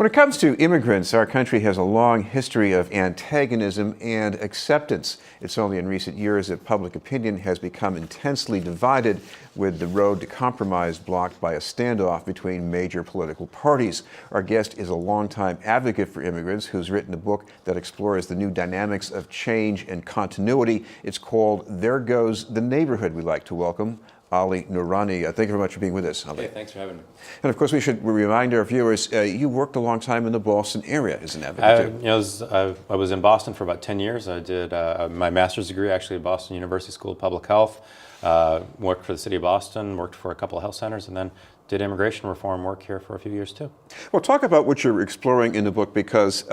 When it comes to immigrants, our country has a long history of antagonism and acceptance. It's only in recent years that public opinion has become intensely divided, with the road to compromise blocked by a standoff between major political parties. Our guest is a longtime advocate for immigrants who's written a book that explores the new dynamics of change and continuity. It's called There Goes the Neighborhood. We'd like to welcome Ali Noorani. Thank you very much for being with us, Ali. Hey, thanks for having me. And of course, we should remind our viewers, you worked a long time in the Boston area as an advocate. I was in Boston for about 10 years. I did my master's degree actually at Boston University School of Public Health, worked for the city of Boston, worked for a couple of health centers, and then did immigration reform work here for a few years too. Well, talk about what you're exploring in the book, because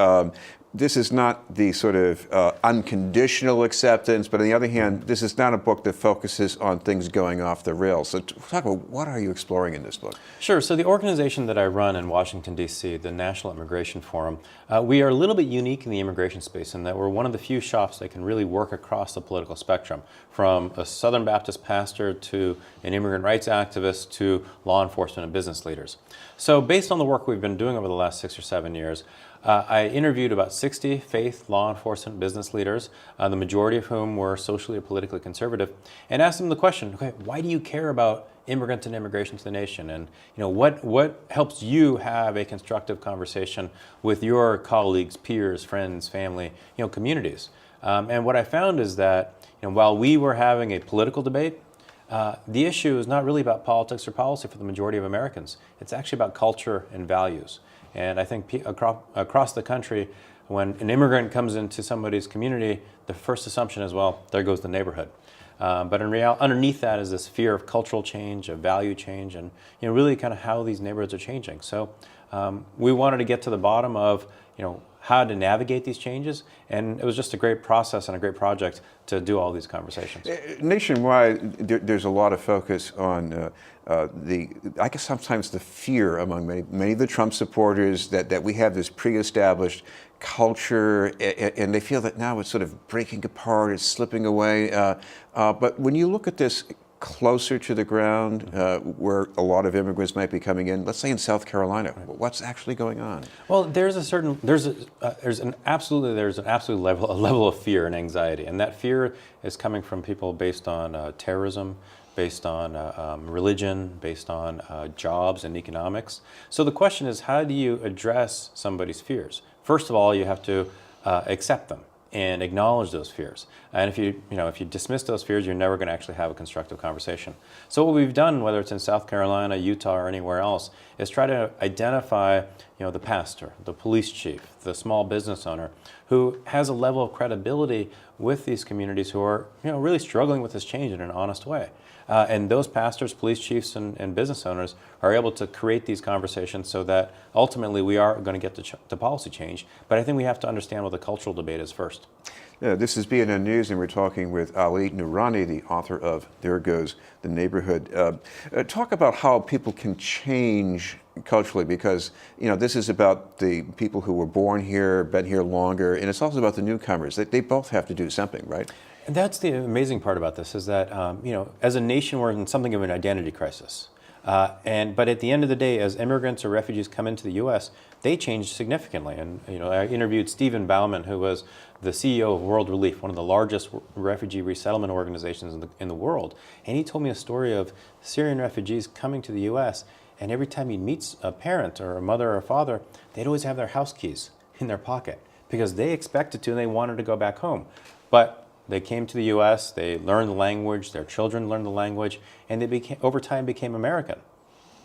this is not the sort of unconditional acceptance, but on the other hand, this is not a book that focuses on things going off the rails. So talk about what are you exploring in this book? Sure. So the organization that I run in Washington, D.C., the National Immigration Forum, we are a little bit unique in the immigration space in that we're one of the few shops that can really work across the political spectrum, from a Southern Baptist pastor to an immigrant rights activist to law enforcement and business leaders. So based on the work we've been doing over the last 6 or 7 years, I interviewed about 60 faith, law enforcement, business leaders, the majority of whom were socially or politically conservative, and asked them the question, okay, why do you care about immigrants and immigration to the nation? And what helps you have a constructive conversation with your colleagues, peers, friends, family, communities? And what I found is that while we were having a political debate, the issue is not really about politics or policy for the majority of Americans. It's actually about culture and values. And I think across the country, when an immigrant comes into somebody's community, the first assumption is, well, there goes the neighborhood. But in reality, underneath that is this fear of cultural change, of value change, and really kind of how these neighborhoods are changing. So we wanted to get to the bottom of how to navigate these changes, and it was just a great process and a great project to do all these conversations. Nationwide, there's a lot of focus on I guess sometimes the fear among many of the Trump supporters that we have this pre-established culture, and they feel that now it's sort of breaking apart, it's slipping away. But when you look at this closer to the ground, where a lot of immigrants might be coming in, let's say in South Carolina, what's actually going on? Well, there's an absolute level of fear and anxiety, and that fear is coming from people based on terrorism, based on religion, based on jobs and economics. So the question is, how do you address somebody's fears? First of all, you have to accept them and acknowledge those fears. And if you dismiss those fears, you're never going to actually have a constructive conversation. So what we've done, whether it's in South Carolina, Utah, or anywhere else, is try to identify the pastor, the police chief, the small business owner who has a level of credibility with these communities who are really struggling with this change in an honest way. And those pastors, police chiefs, and business owners are able to create these conversations so that ultimately we are going to get to policy change. But I think we have to understand what the cultural debate is first. This is BNN News, and we're talking with Ali Noorani, the author of There Goes the Neighborhood. Talk about how people can change culturally, because this is about the people who were born here, been here longer, and it's also about the newcomers. They both have to do something, right? And that's the amazing part about this, is that as a nation we're in something of an identity crisis. But at the end of the day, as immigrants or refugees come into the U.S., they change significantly. And I interviewed Stephen Bauman, who was the CEO of World Relief, one of the largest refugee resettlement organizations in the world. And he told me a story of Syrian refugees coming to the U.S., and every time he meets a parent or a mother or a father, they'd always have their house keys in their pocket because they expected to and they wanted to go back home. But they came to the U.S., they learned the language, their children learned the language, and they over time became American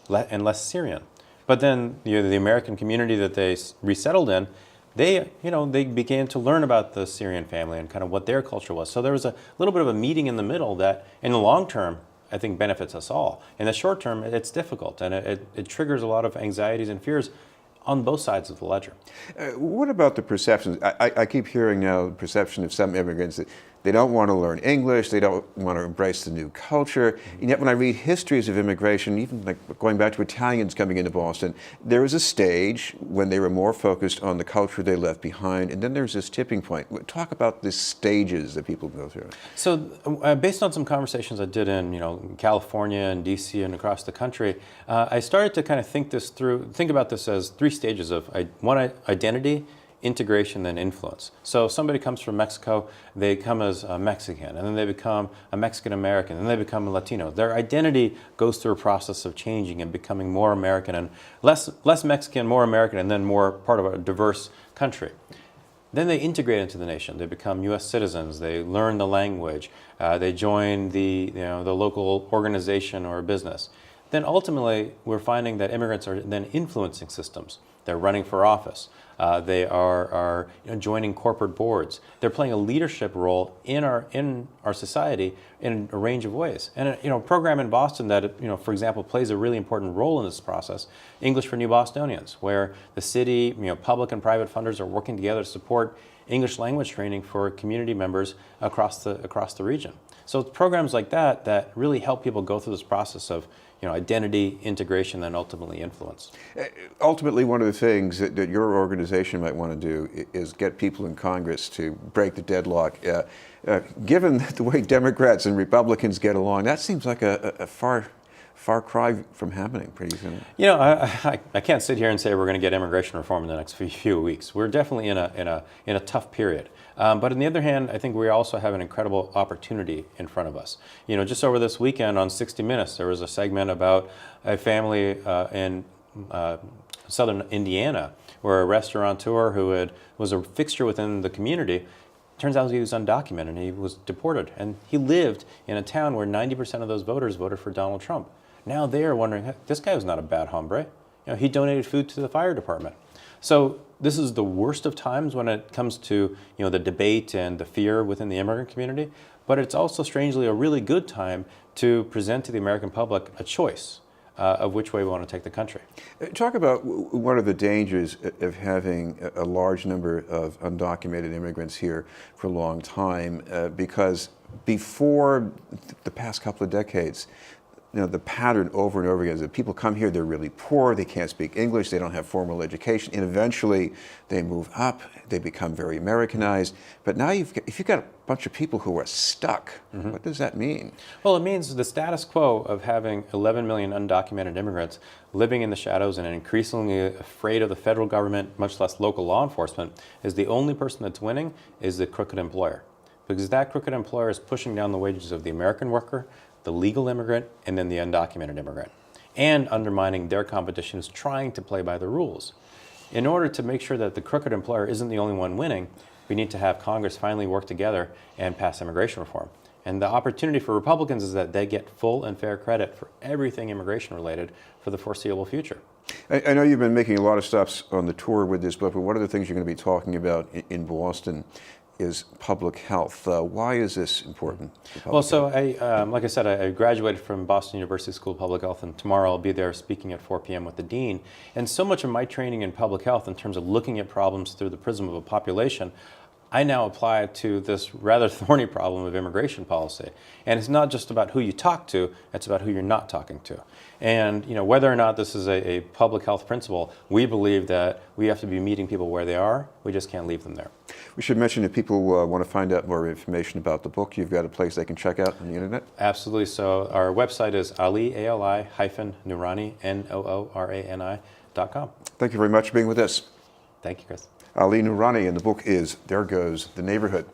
and less Syrian. But then the American community that they resettled in, they began to learn about the Syrian family and kind of what their culture was. So there was a little bit of a meeting in the middle that, in the long term, I think benefits us all. In the short term, it's difficult, and it triggers a lot of anxieties and fears on both sides of the ledger. What about the perceptions? I keep hearing now the perception of some immigrants that they don't want to learn English, they don't want to embrace the new culture. And yet when I read histories of immigration, even like going back to Italians coming into Boston, there was a stage when they were more focused on the culture they left behind, and then there's this tipping point. Talk about the stages that people go through. So based on some conversations I did in California and DC and across the country, I started to kind of think about this as three stages of identity, integration, then influence. So if somebody comes from Mexico, they come as a Mexican, and then they become a Mexican American, and then they become a Latino. Their identity goes through a process of changing and becoming more American and less Mexican, more American, and then more part of a diverse country. Then they integrate into the nation. They become U.S. citizens. They learn the language. They join the local organization or business. Then ultimately, we're finding that immigrants are then influencing systems. They're running for office. They are joining corporate boards. They're playing a leadership role in our society in a range of ways. And a program in Boston that for example plays a really important role in this process, English for New Bostonians, where the city, public and private funders are working together to support English language training for community members across the region. So it's programs like that really help people go through this process of identity, integration, and ultimately influence. Ultimately, one of the things that your organization might want to do is get people in Congress to break the deadlock. Given the way Democrats and Republicans get along, that seems like a far cry from happening pretty soon. I can't sit here and say we're going to get immigration reform in the next few weeks. We're definitely in a tough period. But on the other hand, I think we also have an incredible opportunity in front of us. Just over this weekend on 60 Minutes, there was a segment about a family in southern Indiana where a restaurateur who was a fixture within the community, turns out he was undocumented and he was deported. And he lived in a town where 90% of those voters voted for Donald Trump. Now they are wondering, this guy was not a bad hombre. He donated food to the fire department. So this is the worst of times when it comes to the debate and the fear within the immigrant community, but it's also strangely a really good time to present to the American public a choice of which way we want to take the country. Talk about what are the dangers of having a large number of undocumented immigrants here for a long time, because before the past couple of decades, the pattern over and over again is that people come here, they're really poor, they can't speak English, they don't have formal education, and eventually they move up, they become very Americanized. But now if you've got a bunch of people who are stuck, what does that mean? Well, it means the status quo of having 11 million undocumented immigrants living in the shadows and increasingly afraid of the federal government, much less local law enforcement, is the only person that's winning is the crooked employer. Because that crooked employer is pushing down the wages of the American worker, the legal immigrant, and then the undocumented immigrant, and undermining their competition is trying to play by the rules. In order to make sure that the crooked employer isn't the only one winning, we need to have Congress finally work together and pass immigration reform. And the opportunity for Republicans is that they get full and fair credit for everything immigration related for the foreseeable future. I know you've been making a lot of stops on the tour with this book, but one of the things you're going to be talking about in Boston is public health. Why is this important? Well, so like I said, I graduated from Boston University School of Public Health, and tomorrow I'll be there speaking at 4 p.m. with the dean. And so much of my training in public health, in terms of looking at problems through the prism of a population, I now apply it to this rather thorny problem of immigration policy. And it's not just about who you talk to, it's about who you're not talking to. And whether or not this is a public health principle, we believe that we have to be meeting people where they are. We just can't leave them there. We should mention if people want to find out more information about the book, you've got a place they can check out on the internet? Absolutely. So our website is Ali-Noorani, Noorani.com. Thank you very much for being with us. Thank you, Chris. Ali Noorani, and the book is There Goes the Neighborhood.